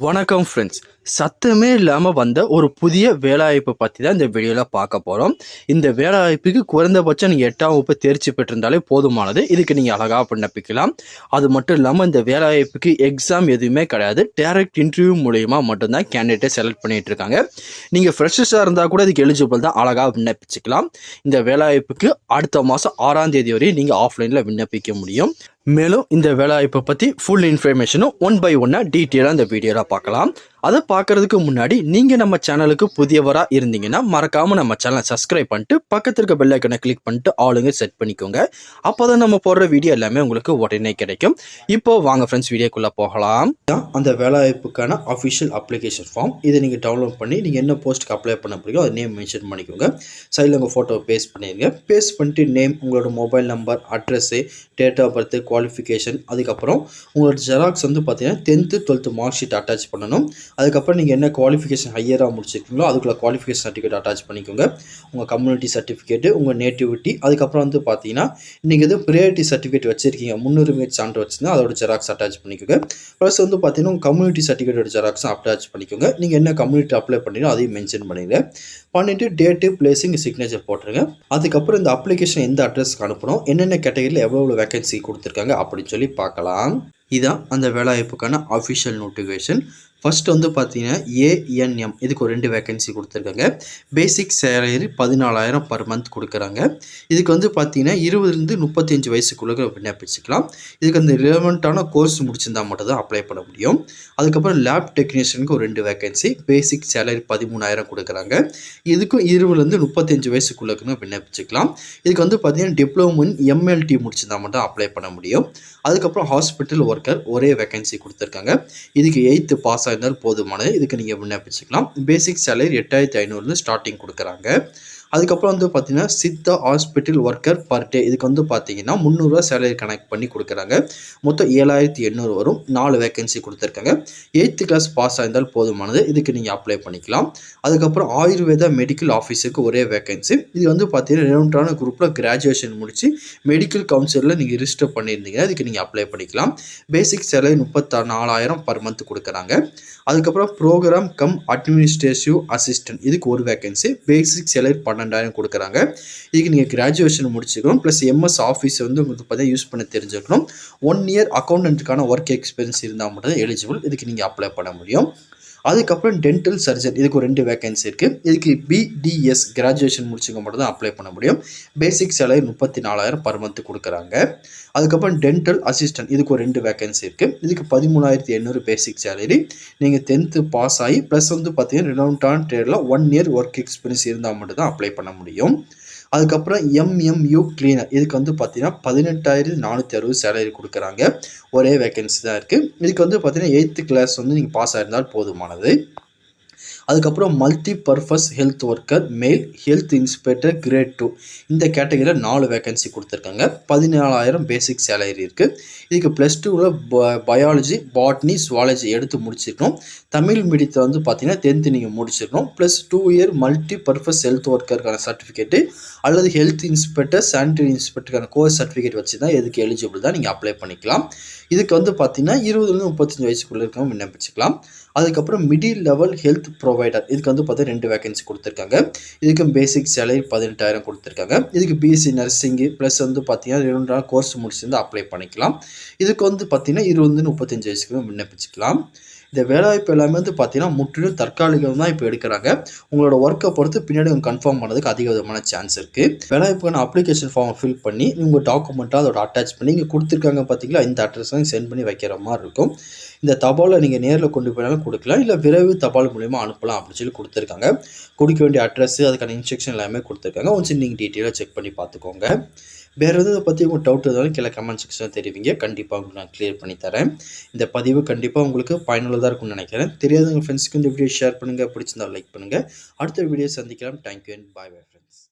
வணக்கம் ஃப்ரெண்ட்ஸ். சத்தமே இல்லாமல் வந்த ஒரு புதிய வேலைவாய்ப்பை பற்றி தான் இந்த வீடியோவில் பார்க்க போகிறோம். இந்த வேலைவாய்ப்புக்கு குறைந்தபட்சம் நீங்கள் 8ஆம் வகுப்பு தேர்ச்சி பெற்றிருந்தாலே போதுமானது. இதுக்கு நீங்கள் அழகாக விண்ணப்பிக்கலாம். அது மட்டும் இல்லாமல் இந்த வேலைவாய்ப்புக்கு எக்ஸாம் எதுவுமே கிடையாது. டைரக்ட் இன்டர்வியூ மூலயமா மட்டும்தான் கேண்டிடேட்டை செலக்ட் பண்ணிகிட்டு இருக்காங்க. நீங்கள் ஃப்ரெஷர்ஸாக இருந்தால் கூட இதுக்கு எலிஜிபிள் தான், அழகாக விண்ணப்பிச்சுக்கலாம். இந்த வேலைவாய்ப்புக்கு அடுத்த மாதம் 6ஆம் தேதி வரை நீங்கள் ஆஃப்லைனில் விண்ணப்பிக்க முடியும். மேலும் இந்த வேலைவாய்ப்பை பற்றி ஃபுல் இன்ஃபர்மேஷனும் 1 by 1 டீட்டெயிலாக இந்த வீடியோவில் பார்க்கலாம். அதை பார்க்கறதுக்கு முன்னாடி நீங்கள் நம்ம சேனலுக்கு புதியவராக இருந்தீங்கன்னா மறக்காமல் நம்ம சேனலை சப்ஸ்கிரைப் பண்ணிட்டு பக்கத்தில் இருக்க பெல் ஐக்கனை கிளிக் பண்ணிட்டு ஆளுங்க செட் பண்ணிக்கோங்க. அப்போ தான் நம்ம போடுற வீடியோ எல்லாமே உங்களுக்கு உடனே கிடைக்கும். இப்போ வாங்க ஃப்ரெண்ட்ஸ், வீடியோக்குள்ளே போகலாம். அந்த வேலைவாய்ப்புக்கான அஃபிஷியல் அப்ளிகேஷன் ஃபார்ம் இதை நீங்கள் டவுன்லோட் பண்ணி நீங்கள் என்ன போஸ்ட்டுக்கு அப்ளை பண்ண போறீங்களோ அதை நேம் மென்ஷன் பண்ணிக்கோங்க. சைடில் உங்கள் ஃபோட்டோவை பேஸ்ட் பண்ணிடுங்க. பேஸ்ட் பண்ணிட்டு நேம், உங்களோட mobile number, address, date of birth, qualification, அதுக்கப்புறம் உங்களோட ஜெராக்ஸ் வந்து பார்த்தீங்கன்னா 10th 12th mark sheet attach பண்ணணும். அதுக்கப்புறம் நீங்கள் என்ன குவாலிஃபிகேஷன் ஹையராக முடிச்சிருக்கீங்களோ அதுக்குள்ள குவாலிஃபிகேஷன் சர்டிஃபிகேட் அட்டாச் பண்ணிக்கோங்க. உங்கள் கம்யூனிட்டி சர்டிஃபிகேட்டு, உங்கள் நேட்டிவிட்டி, அதுக்கப்புறம் வந்து பார்த்தீங்கன்னா நீங்கள் எது ப்ரையாரிட்டி சர்டிஃபிகேட் வச்சுருக்கீங்க, முன்னுரிமை சான்று வச்சுருந்தா அதோட ஜெராக்ஸ் அட்டாச் பண்ணிக்கோங்க. ப்ளஸ் வந்து பார்த்தீங்கன்னா உங்கள் கம்யூனிட்டி சர்டிஃபிகேட்டோட ஜெராக்ஸும் அட்டாச் பண்ணிக்கோங்க. நீங்கள் என்ன கம்யூனிட்டி அப்ளை பண்ணீங்களோ அதையும் மென்ஷன் பண்ணிடுங்க. பண்ணிவிட்டு டேட்டு, பிளேஸிங், சிக்னேச்சர் போட்டுருங்க. அதுக்கப்புறம் இந்த அப்ளிகேஷன் எந்த அட்ரஸ்க்கு அனுப்பணும், என்னென்ன கேட்டகரியில் எவ்வளோ வேகன்சி கொடுத்துருக்காங்க அப்படின்னு சொல்லி பார்க்கலாம். இதான் அந்த வேலைவாய்ப்புக்கான அஃபிஷியல் நோட்டிஃபிகேஷன். ஃபர்ஸ்ட் வந்து பார்த்தீங்கன்னா ஏஎன்எம், இதுக்கு ஒரு 2 வேகன்சி கொடுத்துருக்காங்க. பேசிக் சேலரி 14,000 பர் மந்த் கொடுக்குறாங்க. இதுக்கு வந்து பார்த்தீங்கன்னா 20லேருந்து 35 வயசுக்குள்ள விண்ணப்பிச்சுக்கலாம். இதுக்கு அந்த ரிலவெண்ட்டான கோர்ஸ் முடிச்சிருந்தா மட்டும் தான் அப்ளை பண்ண முடியும். அதுக்கப்புறம் லேப் டெக்னீஷியனுக்கு ஒரு 2 வேகன்சி, பேசிக் சேலரி 13,000 கொடுக்குறாங்க. இதுக்கும் 20லேருந்து 35 வயசுக்குள்ளே விண்ணப்பிச்சுக்கலாம். இதுக்கு வந்து பார்த்தீங்கன்னா டிப்ளமோ இன் எம்எல்டி முடிச்சிருந்தா மட்டும் அப்ளை பண்ண முடியும். அதுக்கப்புறம் ஹாஸ்பிட்டல் ஒர்க்கர் ஒரே வேகன்சி கொடுத்துருக்காங்க. இதுக்கு 8th பாஸ் இருந்தால் போதுமானது. இதுக்கு நீங்கள் விண்ணப்பிச்சுக்கலாம். பேசிக் சேலரி 8,500 ஸ்டார்டிங் கொடுக்குறாங்க. அதுக்கப்புறம் வந்து பார்த்தீங்கன்னா Siddha hospital worker per day, இதுக்கு வந்து பார்த்தீங்கன்னா 300 ரூபா சேலரி கனெக்ட் பண்ணி கொடுக்குறாங்க. மொத்தம் 7,800 வரும். 4 வேகன்சி கொடுத்துருக்காங்க. 8th கிளாஸ் பாஸ் ஆயிருந்தால் போதுமானது. இதுக்கு நீங்கள் அப்ளை பண்ணிக்கலாம். அதுக்கப்புறம் ஆயுர்வேதா மெடிக்கல் ஆஃபீஸருக்கு ஒரே வேகன்சி. இது வந்து பார்த்தீங்கன்னா ரெனவுண்டான குரூப்பில் கிராஜுவேஷன் முடிச்சு மெடிக்கல் கவுன்சிலில் நீங்கள் ரிஜிஸ்டர் பண்ணியிருந்தீங்கன்னா இதுக்கு நீங்கள் அப்ளை பண்ணிக்கலாம். பேசிக் சேலரி 34,000 பர் மந்த் கொடுக்குறாங்க. அதுக்கப்புறம் ப்ரோக்ராம் கம் அட்மினிஸ்ட்ரேட்டிவ் அசிஸ்டன்ட், இதுக்கு ஒரு வேகன்சி. பேசிக் சேலரி 12,000 கொடுக்குறாங்க. இதுக்கு நீங்கள் கிராஜுவேஷன் முடிச்சுக்கணும். ப்ளஸ் எம்எஸ் ஆஃபீஸ் வந்து உங்களுக்கு பார்த்தீங்கன்னா யூஸ் பண்ண தெரிஞ்சுக்கணும். 1 இயர் அக்கௌண்டன்ட்டுக்கான ஒர்க் எக்ஸ்பீரியன்ஸ் இருந்தால் மட்டும் தான் எலிஜிபிள். இதுக்கு நீங்கள் அப்ளை பண்ண முடியும். அதுக்கப்புறம் டென்டல் சர்ஜன், இதுக்கு ஒரு 2 வேகன்சி இருக்குது. இதுக்கு பிடிஎஸ் கிராஜுவேஷன் முடிச்சுக்க மட்டும் தான் அப்ளை பண்ண முடியும். பேசிக் சேலரி 34,000 பர் மந்த் கொடுக்குறாங்க. அதுக்கப்புறம் டென்டல் அசிஸ்டன்ட், இதுக்கு ஒரு 2 வேகன்சி இருக்குது. இதுக்கு 13,800 பேசிக் சேலரி. நீங்கள் 10th பாஸ் ஆகி ப்ளஸ் வந்து பார்த்தீங்கன்னா ரிலவெண்ட்டான ட்ரேடில் 1 இயர் ஒர்க் எக்ஸ்பீரியன்ஸ் இருந்தால் மட்டும் தான் அப்ளை பண்ண முடியும். அதுக்கப்புறம் எம்எம்யூ கிளீனர், இதுக்கு வந்து பார்த்தீங்கன்னா 18,460 சேலரி கொடுக்குறாங்க. ஒரே வேகன்சி தான் இருக்குது. இதுக்கு வந்து பார்த்தீங்கன்னா 8th கிளாஸ் வந்து நீங்கள் பாஸ் ஆயிருந்தால் போதுமானது. அதுக்கப்புறம் மல்டி பர்பஸ் ஹெல்த் ஒர்க்கர் மேல், ஹெல்த் இன்ஸ்பெக்டர் கிரேட் 2, இந்த கேட்டகரியில் 4 வேகன்சி கொடுத்துருக்காங்க. 14,000 பேசிக் சேலரி இருக்குது. இதுக்கு +2ல் பயாலஜி, பாட்னி, சுவாலஜி எடுத்து முடிச்சிருக்கணும். தமிழ் மீடியத்தில் வந்து பார்த்தீங்கன்னா 10th நீங்கள் முடிச்சிருக்கணும். Plus 2 year multi purpose health ஒர்க்கருக்கான சர்டிஃபிகேட்டு அல்லது ஹெல்த் இன்ஸ்பெக்டர், சானிடரி இன்ஸ்பெக்டருக்கான கோர்ஸ் சர்டிஃபிகேட் வச்சு தான் எதுக்கு எலிஜிபிள் தான் நீங்கள் அப்ளை பண்ணிக்கலாம். இதுக்கு வந்து பார்த்தீங்கன்னா 20லேருந்து 35 வயசுக்குள்ளே இருக்கவங்க விண்ணப்பிச்சுக்கலாம். அதுக்கப்புறம் மிடில் லெவல் ஹெல்த் ப்ரொவைடர், இதுக்கு வந்து பார்த்தீங்கன்னா 2 வேகன்சி கொடுத்துருக்காங்க. இதுக்கு பேசிக் சேலரி 18,000 கொடுத்துருக்காங்க. இதுக்கு பிஎஸ்சி நர்சிங்கு ப்ளஸ் வந்து பார்த்தீங்கன்னா 2 நாள் கோர்ஸ் முடிச்சிருந்து அப்ளை பண்ணிக்கலாம். இதுக்கு வந்து பார்த்தீங்கன்னா 20லேருந்து 35 வயசுக்கு விண்ணப்பிச்சுக்கலாம். இந்த வேலைவாய்ப்பு எல்லாமே வந்து பார்த்தீங்கன்னா முற்றிலும் தற்காலிகம் தான் இப்போ எடுக்கிறாங்க. உங்களோட ஒர்க்கை பொறுத்து பின்னாடி உங்கள் கன்ஃபார்ம் பண்ணதுக்கு அதிக விதமான சான்ஸ் இருக்குது. வேலைவாய்ப்புக்கான அப்ளிகேஷன் ஃபார்மை ஃபில் பண்ணி உங்கள் டாக்குமெண்ட்டாக அதோட அட்டாச் பண்ணி இங்கே கொடுத்துருக்காங்க பார்த்தீங்களா, இந்த அட்ரஸ் தான் சென்ட் பண்ணி வைக்கிற மாதிரி இருக்கும். இந்த தபாலை நீங்கள் நேரில் கொண்டு போனாலும் கொடுக்கலாம், இல்லை விரைவு தபால் மூலிமா அனுப்பலாம் அப்படின்னு சொல்லி கொடுத்துருக்காங்க. கொடுக்க வேண்டிய அட்ரஸ், அதுக்கான இன்ஸ்ட்ரக்ஷன் எல்லாமே கொடுத்துருக்காங்க. ஒன்ஸ் நீங்கள் டீட்டெயிலாக செக் பண்ணி பார்த்துக்கோங்க. வேறு எதை பற்றி உங்கள் டவுட் இருந்தாலும் கீழே கமெண்ட் செக்ஷனில் தெரிவிங்க. கண்டிப்பாக உங்களுக்கு நான் கிளியர் பண்ணி தரேன். இந்த பதிவு கண்டிப்பாக உங்களுக்கு பயனுள்ளதாக இருக்கும்னு நினைக்கிறேன். தெரியாத உங்கள் ஃப்ரெண்ட்ஸ்க்கு இந்த வீடியோ ஷேர் பண்ணுங்கள். பிடிச்சிருந்தால் லைக் பண்ணுங்கள். அடுத்த வீடியோ சந்திக்கலாம். Thank you and bye friends.